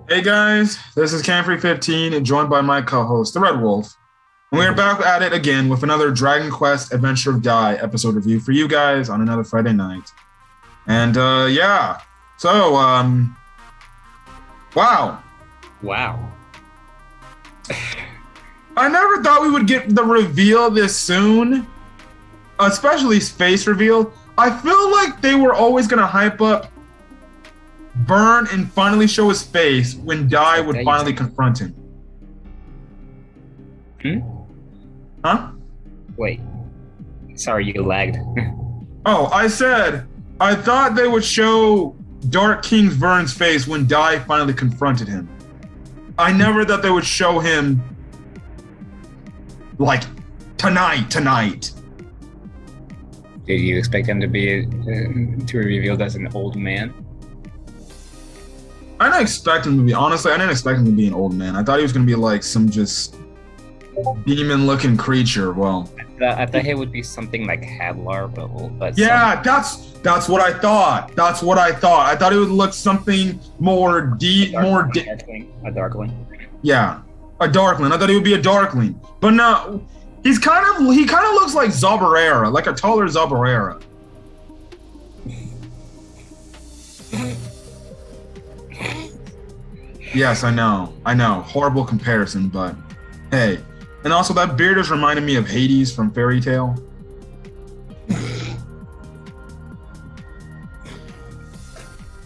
Hey guys, this is Camfrey15 and joined by my co-host, the Red Wolf. And we are back at it again with another Dragon Quest Adventure of Die episode review for you guys on another Friday night. And wow. Wow. I never thought we would get the reveal this soon, especially space reveal. I feel like they were always going to hype up Vearn and finally show his face when Die would finally confront him. Huh? Wait. Sorry, you lagged. Oh, I thought they would show Dark King Vern's face when Die finally confronted him. I never thought they would show him like tonight. Did you expect him to be revealed as an old man? I didn't expect him to be, honestly, I didn't expect him to be an old man. I thought he was going to be like some just demon-looking creature. Well, I thought he would be something like Hadlar, but yeah, that's what I thought. I thought it would look something more deep, a darkling. Yeah, a darkling. I thought he would be a darkling, but no, he kind of looks like Zabarera, like a taller Zabarera. Yes, I know. Horrible comparison, but hey. And also that beard is reminding me of Hades from Fairy Tail.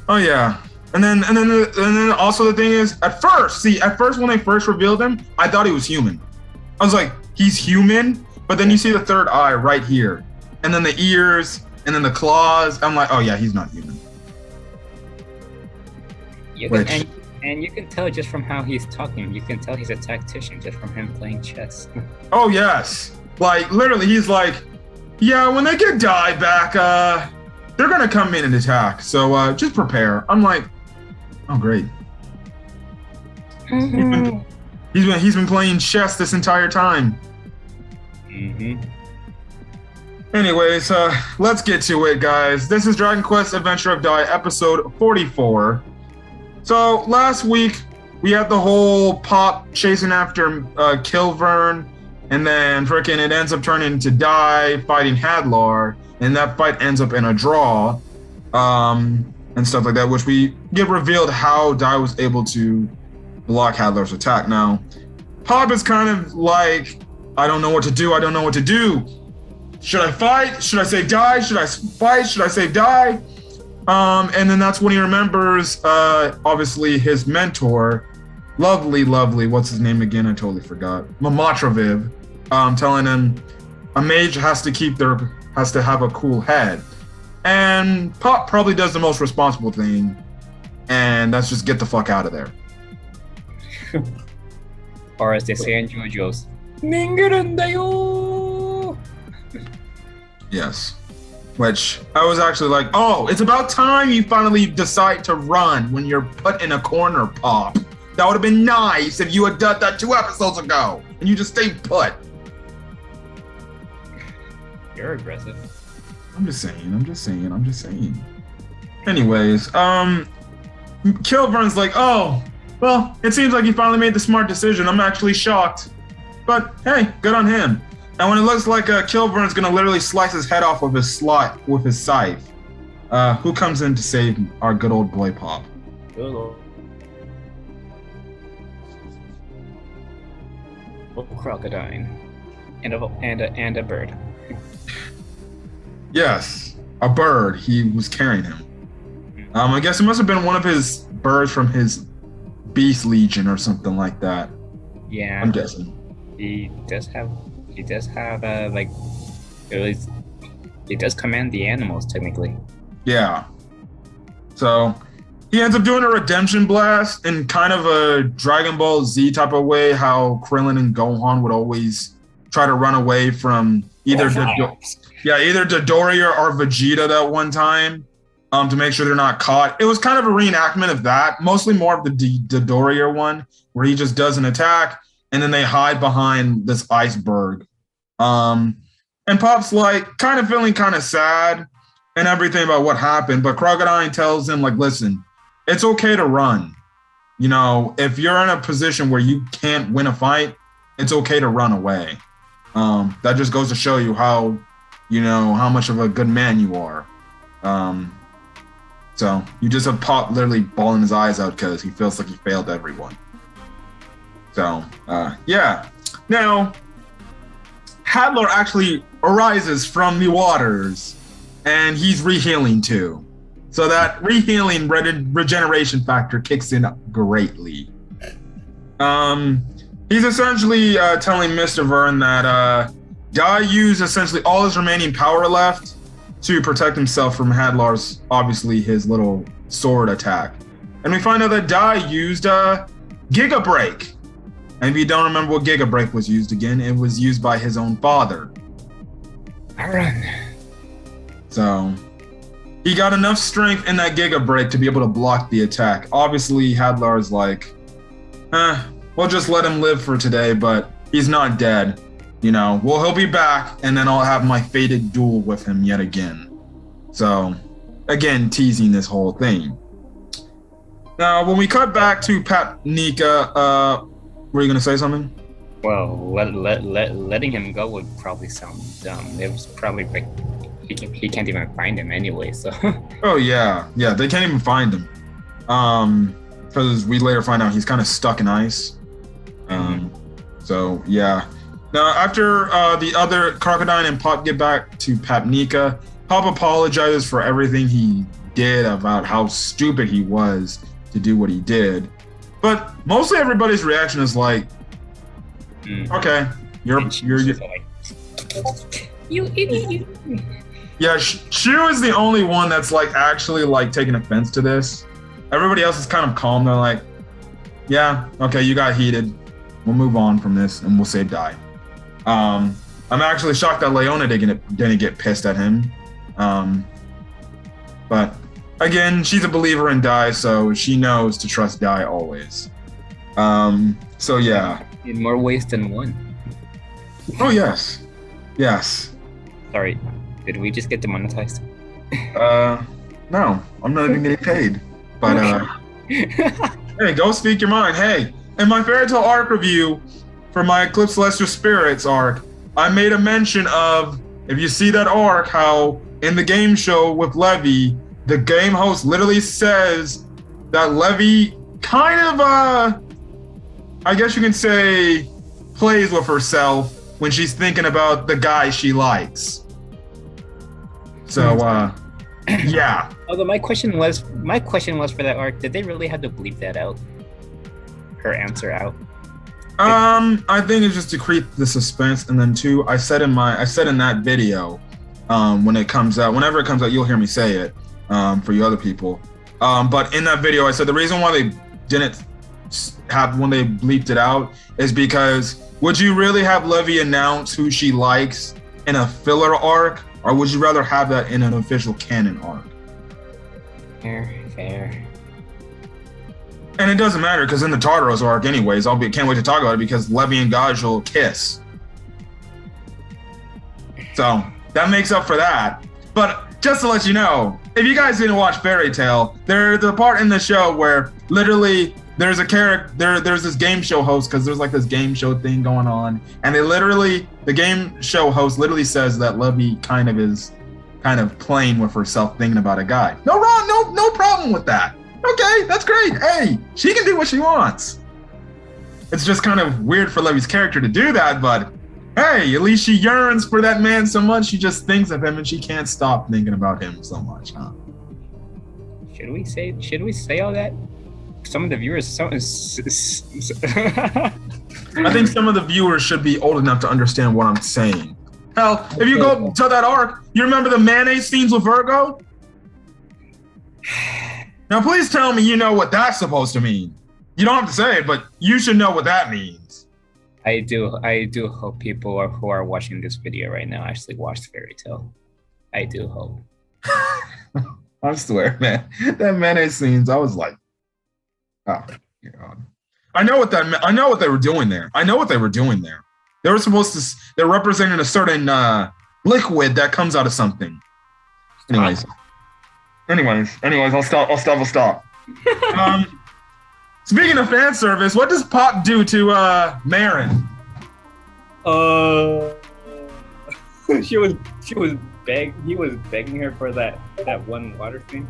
Oh yeah. And then also the thing is, at first when they first revealed him, I thought he was human. I was like, he's human, but then you see the third eye right here. And then the ears, and then the claws. I'm like, oh yeah, he's not human. And you can tell just from how he's talking. You can tell he's a tactician just from him playing chess. Oh, yes. Like, literally, he's like, yeah, when they get Die back, they're going to come in and attack. So just prepare. I'm like, oh, great. Mm-hmm. He's been playing chess this entire time. Mm-hmm. Anyways, let's get to it, guys. This is Dragon Quest Adventure of Die, episode 44. So last week we had the whole Pop chasing after kill Vern, and then frickin' it ends up turning into Die fighting Hadlar, and that fight ends up in a draw, and stuff like that, which we get revealed how Die was able to block Hadlar's attack. Now, Pop is kind of like, I don't know what to do. Should I fight? Should I save Die? Should I fight? Should I save Die? And then that's when he remembers, obviously, his mentor, lovely, what's his name again? I totally forgot. Mamatraviv, telling him a mage has to have a cool head. And Pop probably does the most responsible thing, and that's just get the fuck out of there. Or as they say in JoJo's, Ningurendayo! Yes. Which I was actually like, oh, it's about time you finally decide to run when you're put in a corner, Pop. That would have been nice if you had done that 2 episodes ago and you just stayed put. You're aggressive. I'm just saying. Anyways, Kilvern's like, oh, well, it seems like he finally made the smart decision. I'm actually shocked. But hey, good on him. And when it looks like Kilvern's gonna literally slice his head off of his slot with his scythe, who comes in to save our good old boy Pop? Good old crocodile and a bird. Yes, a bird. He was carrying him. I guess it must have been one of his birds from his Beast Legion or something like that. Yeah, I'm guessing. He does have like, at least he does command the animals technically. Yeah. So he ends up doing a redemption blast in kind of a Dragon Ball Z type of way, how Krillin and Gohan would always try to run away from either Dodoria or Vegeta that one time, to make sure they're not caught. It was kind of a reenactment of that, mostly more of the Dodoria one, where he just does an attack and then they hide behind this iceberg. And Pop's like kind of feeling kind of sad and everything about what happened, but Crocodile tells him, like, listen, it's okay to run. if you're in a position where you can't win a fight, it's okay to run away. That just goes to show you how much of a good man you are. So you just have Pop literally bawling his eyes out because he feels like he failed everyone. So, yeah. Now, Hadlar actually arises from the waters, and he's rehealing too. So that rehealing regeneration factor kicks in greatly. He's essentially telling Mr. Vearn that Guy used essentially all his remaining power left to protect himself from Hadlar's, obviously, his little sword attack. And we find out that Guy used Giga Break. And if you don't remember what Giga Break was used again, it was used by his own father. Vearn. So he got enough strength in that Giga Break to be able to block the attack. Obviously, Hadlar's like, we'll just let him live for today, but he's not dead. He'll be back, and then I'll have my fated duel with him yet again. So, again, teasing this whole thing. Now, when we cut back to Papnica, were you going to say something? Well, letting him go would probably sound dumb. It was probably like he can't even find him anyway. So. Oh yeah, they can't even find him. Because we later find out he's kind of stuck in ice. So yeah. Now after the other Crocodile and Pop get back to Papnica, Pop apologizes for everything he did, about how stupid he was to do what he did. But mostly everybody's reaction is like, okay, you're like, you idiot. Yeah, Shu is the only one that's like actually like taking offense to this. Everybody else is kind of calm. They're like, yeah, okay, you got heated. We'll move on from this and we'll save Dai. I'm actually shocked that Leona didn't get pissed at him. But again, she's a believer in Dai, so she knows to trust Dai always. So yeah. In more ways than one. Oh yes. Sorry, did we just get demonetized? No, I'm not even getting paid. But hey, go speak your mind. Hey, in my Fairy Tail arc review for my Eclipse Celestial Spirits arc, I made a mention of, if you see that arc, how in the game show with Levy, the game host literally says that Levy kind of, I guess you can say, plays with herself when she's thinking about the guy she likes. So, yeah. Although my question was for that arc, did they really have to bleep that out? Her answer out? I think it's just to create the suspense, and then two, I said in that video, whenever it comes out, you'll hear me say it, for you other people. But in that video, I said the reason why they didn't have when they bleeped it out is because would you really have Levy announce who she likes in a filler arc, or would you rather have that in an official canon arc? Fair. And it doesn't matter because in the Tartaros arc, anyways, can't wait to talk about it because Levy and Gaj will kiss. So that makes up for that. But just to let you know, if you guys didn't watch Fairy Tail, there's the part in the show where literally there's a character, there's this game show host, because there's like this game show thing going on, and the game show host literally says that Levy kind of playing with herself, thinking about a guy. No problem with that. Okay, that's great. Hey, she can do what she wants. It's just kind of weird for Levy's character to do that, but hey, at least she yearns for that man so much she just thinks of him and she can't stop thinking about him so much, huh? Should we say all that? Some of the viewers I think some of the viewers should be old enough to understand what I'm saying. Hell, if you go to that arc, you remember the mayonnaise scenes with Virgo? Now please tell me you know what that's supposed to mean. You don't have to say it, but you should know what that means. I do hope people who are watching this video right now actually watched Fairy Tail. I do hope. I swear, man. That mayonnaise scenes, I was like, oh my God. I know what they were doing there. They were supposed to, they're representing a certain liquid that comes out of something. Anyways, I'll stop. Speaking of fan service, what does Pop do to Marin? He was begging her for that one water thing.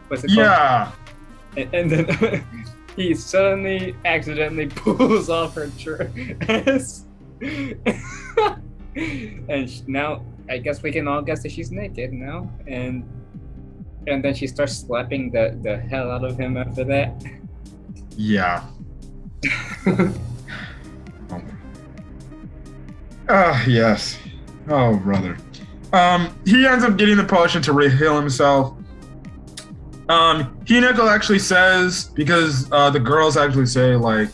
What's it called? Yeah. And then he suddenly accidentally pulls off her dress. And now I guess we can all guess that she's naked now. And then she starts slapping the hell out of him after that. Yeah. Yes. Oh, brother. He ends up getting the potion to heal himself. Hineko actually says, because the girls actually say, like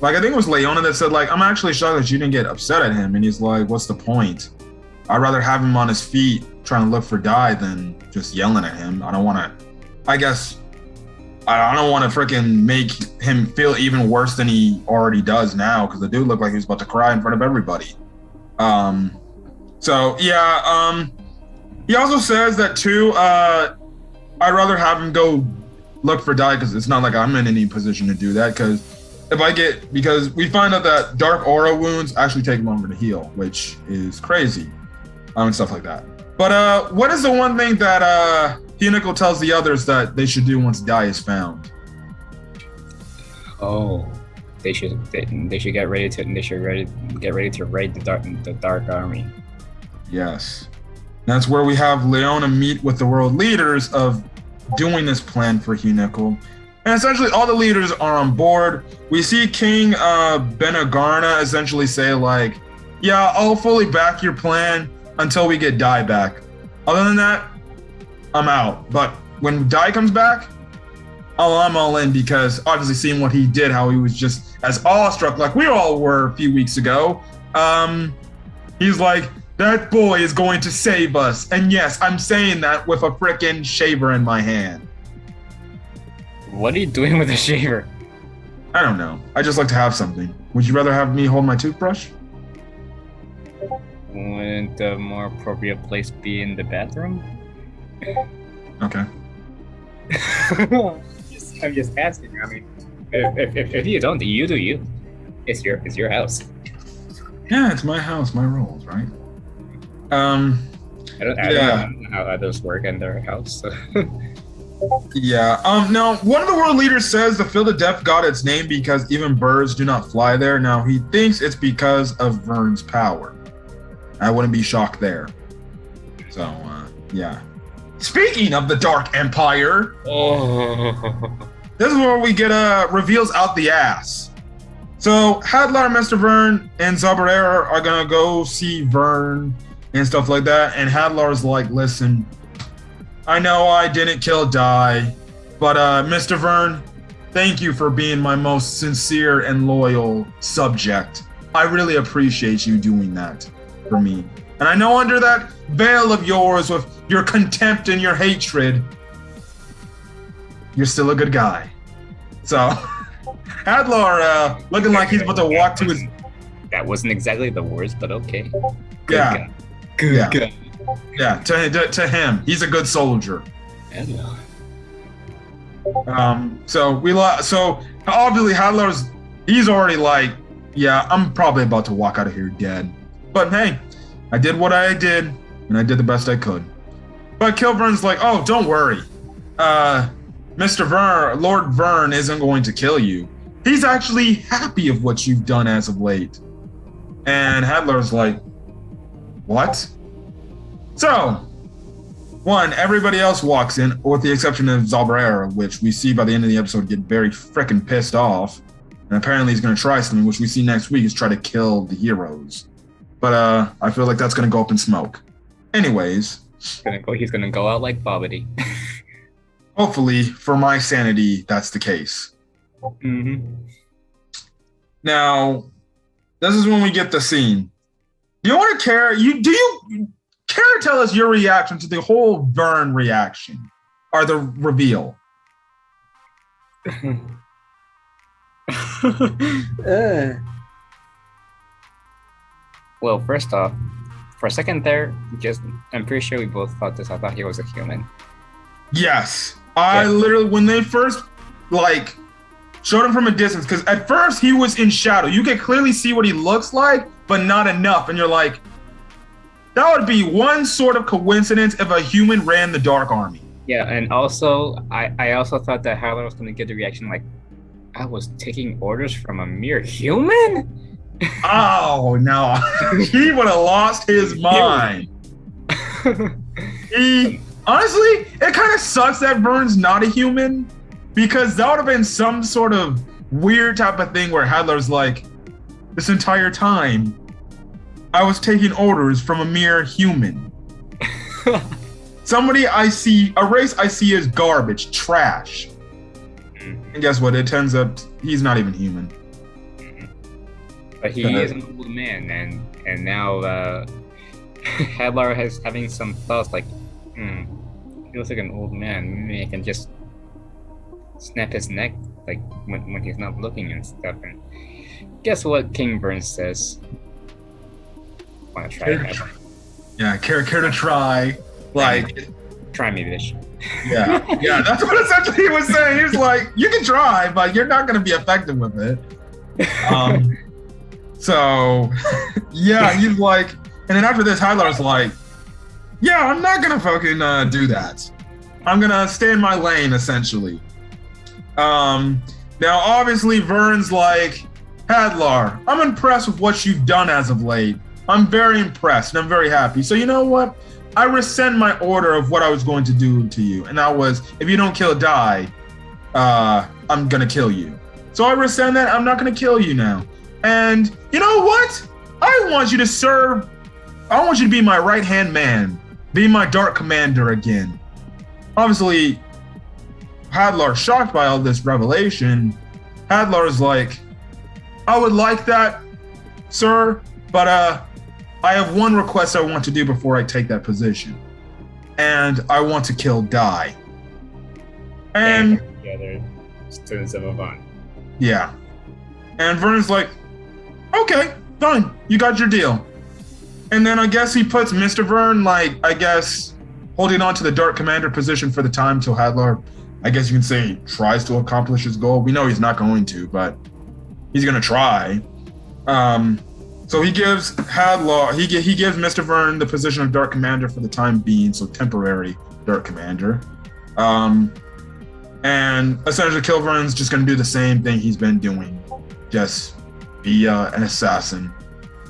I think it was Leona that said, like, I'm actually shocked that you didn't get upset at him. And he's like, what's the point? I'd rather have him on his feet trying to look for Dai than just yelling at him. I don't want to freaking make him feel even worse than he already does now, because the dude looked like he was about to cry in front of everybody. So yeah, he also says that too, I'd rather have him go look for Dai, because it's not like I'm in any position to do that, because we find out that dark aura wounds actually take longer to heal, which is crazy, and stuff like that. But what is the one thing that Hineko tells the others that they should do once Dai is found? Oh, they should get ready to raid the dark army. Yes, that's where we have Leona meet with the world leaders of doing this plan for Hineko. And essentially all the leaders are on board. We see King Benagarna essentially say, like, yeah, I'll fully back your plan until we get Dai back. Other than that, I'm out. But when Dai comes back, I'm all in, because obviously seeing what he did, how he was just as awestruck like we all were a few weeks ago, he's like, that boy is going to save us. And yes, I'm saying that with a frickin' shaver in my hand. What are you doing with a shaver? I don't know. I just like to have something. Would you rather have me hold my toothbrush? Wouldn't the more appropriate place be in the bathroom? Okay. I'm just asking. I mean, if you don't, you do you. It's your house. Yeah, it's my house, my rules, right? I don't know how others work in their house. So. Yeah. Now, one of the world leaders says the Field of Death got its name because even birds do not fly there. Now, he thinks it's because of Vern's power. I wouldn't be shocked there. So, yeah. Speaking of the Dark Empire, this is where we get reveals out the ass. So, Hadlar, Mr. Vern, and Zabarera are gonna go see Vern and stuff like that. And Hadlar's like, listen, I know I didn't kill Dai, but Mr. Vern, thank you for being my most sincere and loyal subject. I really appreciate you doing that for me. And I know under that veil of yours with your contempt and your hatred, you're still a good guy. So, Hadlar looking like he's about to walk to his... That wasn't exactly the words, but okay. Good guy. Good guy. Yeah, to him, he's a good soldier. Hello. So obviously he's already like, yeah, I'm probably about to walk out of here dead. But hey, I did what I did, and I did the best I could. But Kilvern's like, oh, don't worry. Mr. Vern, Lord Vern isn't going to kill you. He's actually happy of what you've done as of late. And Hadlar's like, what? So, everybody else walks in, with the exception of Zabarera, which we see by the end of the episode get very freaking pissed off. And apparently he's going to try something, which we see next week, is try to kill the heroes. But I feel like that's going to go up in smoke. Anyways. He's going to go out like Bobbity. Hopefully, for my sanity, that's the case. Mm-hmm. Now, this is when we get the scene. Do you want to care? Do you care to tell us your reaction to the whole Vern reaction, or the reveal? Well, first off, for a second there, I'm pretty sure we both thought this. I thought he was a human. Yes, I literally, when they first Showed him from a distance, because at first he was in shadow. You can clearly see what he looks like, but not enough. And you're like, that would be one sort of coincidence if a human ran the Dark Army. Yeah, and also, I also thought that Hadlar was going to get the reaction like, I was taking orders from a mere human? Oh, no. He would have lost his mind. Honestly, it kind of sucks that Vern's not a human, because that would have been some sort of weird type of thing where Hadlar's like, this entire time, I was taking orders from a mere human. Somebody I see, a race I see as garbage, trash. And guess what? It turns out he's not even human. But he is an old man, and now Hadlar is having some thoughts like, he looks like an old man. Maybe I can just snap his neck like when he's not looking and stuff. And guess what King Vearn says? Wanna try it? Yeah, care to try. Like, try me, bitch. Yeah, that's what essentially he was saying. He was like, you can try, but you're not gonna be effective with it. So yeah, he's like, and then after this, Hadlar's like, yeah, I'm not gonna fucking do that. I'm gonna stay in my lane, essentially. Now obviously Vern's like, Hadlar, I'm impressed with what you've done as of late. I'm very impressed and I'm very happy. So you know what? I rescind my order of what I was going to do to you. And that was, if you don't kill Die, I'm gonna kill you. So I rescind that. I'm not gonna kill you now. And you know what? I want you to serve, I want you to be my right-hand man. Be my Dark Commander again. Obviously, Hadlar, shocked by all this revelation, Hadlar is like, I would like that, sir, but I have one request I want to do before I take that position. And I want to kill Die. And the other students of Vearn. Yeah. And Vern's like, okay, fine, you got your deal. And then I guess he puts Mr. Vearn, like, I guess, holding on to the Dark Commander position for the time till Hadlar, I guess you can say, tries to accomplish his goal. We know he's not going to, but he's going to try. So he gives Hadlar, he gives Mr. Vearn the position of Dark Commander for the time being, so temporary Dark Commander. And essentially Kill Vern's just going to do the same thing he's been doing, just be an assassin.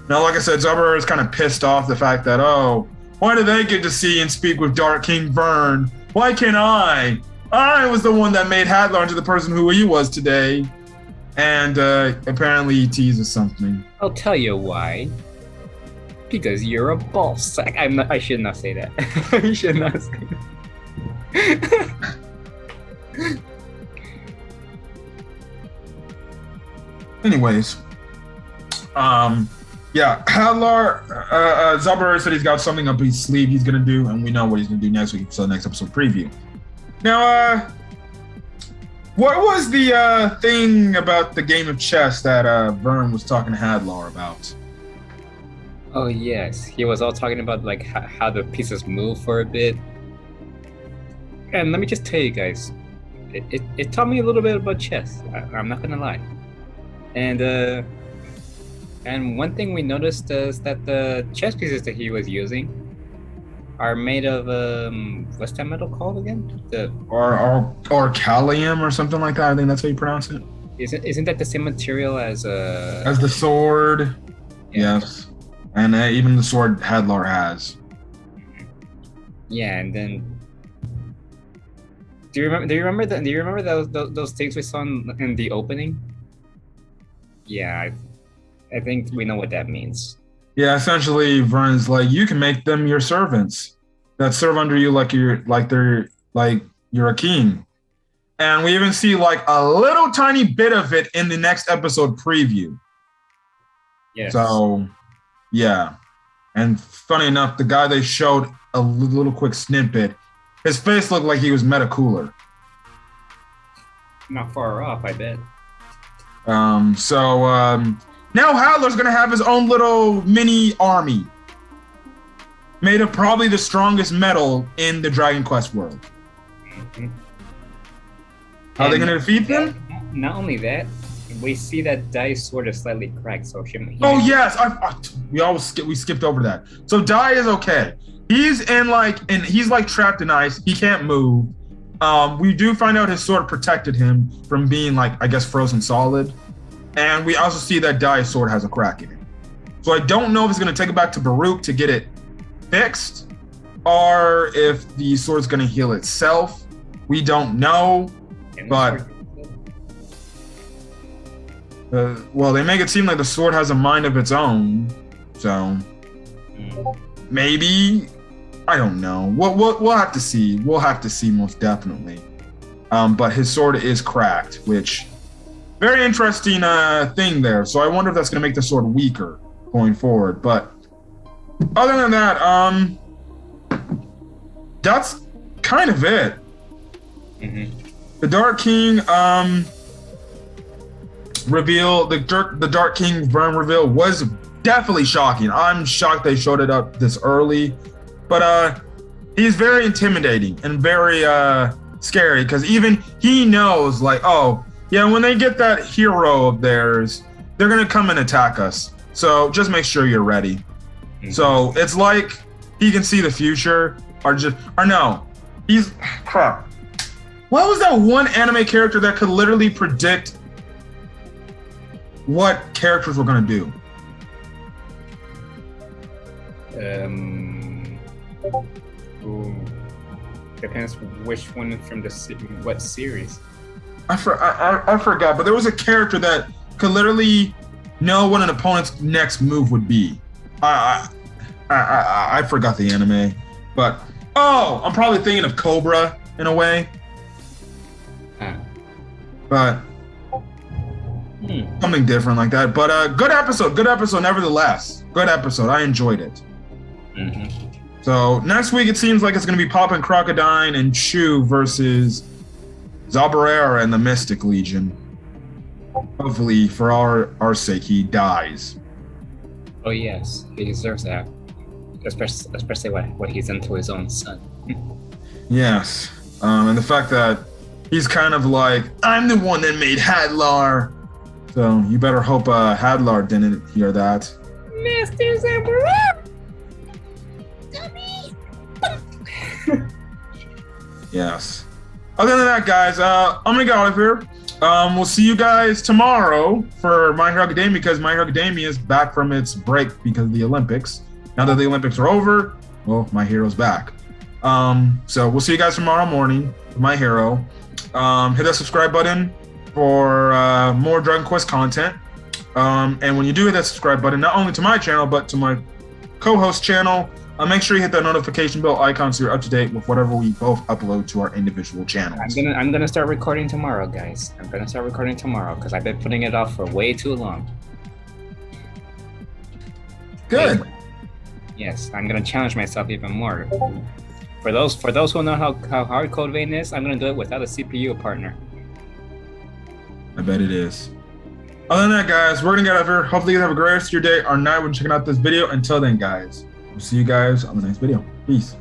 Now, like I said, Zubber is kind of pissed off the fact that, oh, why do they get to see and speak with Dark King Vearn? Why can't I? I was the one that made Hadlar into the person who he was today. And apparently he teases something. I'll tell you why. Because you're a ball sack. I should not say that. I should not say that. Anyways, yeah, Hadlar, Zubber said he's got something up his sleeve he's gonna do, and we know what he's gonna do next week, so next episode preview. Now, what was the thing about the game of chess that Vearn was talking to Hadlar about? Oh yes, he was all talking about like how the pieces move for a bit. And let me just tell you guys, it taught me a little bit about chess. I'm not gonna lie. And one thing we noticed is that the chess pieces that he was using are made of what's that metal called again? Or callium or something like that. I think that's how you pronounce it. Isn't that the same material as the sword? Yeah. Yes, and even the sword Hadlar has. Yeah, and then do you remember those things we saw in the opening? Yeah, I think we know what that means. Yeah, essentially, Vern's like, you can make them your servants that serve under you like you're a king. And we even see like a little tiny bit of it in the next episode preview. Yes. So, yeah. And funny enough, the guy they showed a little quick snippet, his face looked like he was meta cooler. Not far off, I bet. Now Hadlar's gonna have his own little mini army made of probably the strongest metal in the Dragon Quest world. Mm-hmm. Are they gonna defeat them? not only that, we see that Dai's sword is slightly cracked, so Oh yes, we skipped over that. So Dai is okay. He's he's like trapped in ice. He can't move. We do find out his sword protected him from being like, I guess, frozen solid. And we also see that Dai's sword has a crack in it. So I don't know if it's gonna take it back to Baruch to get it fixed, or if the sword's gonna heal itself. We don't know, but well, they make it seem like the sword has a mind of its own, so maybe, I don't know. We'll have to see. We'll have to see most definitely. But his sword is cracked, which very interesting thing there. So I wonder if that's gonna make the sword weaker going forward. But other than that, that's kind of it. The Dark King reveal, the Dark King Vearn reveal was definitely shocking. I'm shocked they showed it up this early, but he's very intimidating and very scary, because even he knows, like, oh yeah, when they get that hero of theirs, they're gonna come and attack us. So just make sure you're ready. So it's like he can see the future, or no, he's crap. What was that one anime character that could literally predict what characters were gonna do? Depends which one from what series. I forgot, but there was a character that could literally know what an opponent's next move would be. I forgot the anime, but I'm probably thinking of Cobra in a way. But something different like that. But good episode nevertheless. Good episode. I enjoyed it. So next week it seems like it's going to be Poppin' Crocodile and Chu versus Zabarera and the Mystic Legion. Hopefully, for our sake, he dies. Oh yes, he deserves that. Especially what he's done to his own son. Yes, and the fact that he's kind of like, I'm the one that made Hadlar. So you better hope Hadlar didn't hear that. Mr. Zabarera! Yes. Other than that, guys, I'm gonna get out of here. We'll see you guys tomorrow for My Hero Academia, because My Hero Academia is back from its break because of the Olympics. Now that the Olympics are over, well, My Hero's back. So we'll see you guys tomorrow morning with My Hero. Hit that subscribe button for more Dragon Quest content. And when you do hit that subscribe button, not only to my channel, but to my co-host channel, make sure you hit that notification bell icon so you're up to date with whatever we both upload to our individual channels. I'm gonna start recording tomorrow, guys. I'm gonna start recording tomorrow because I've been putting it off for way too long. Good. Yes, I'm gonna challenge myself even more. For those who know how hard Code Vein is, I'm gonna do it without a CPU partner. I bet it is. Other than that, guys, we're gonna get out of here. Hopefully you have a great rest of your day or night when checking out this video. Until then, guys, we'll see you guys on the next video. Peace.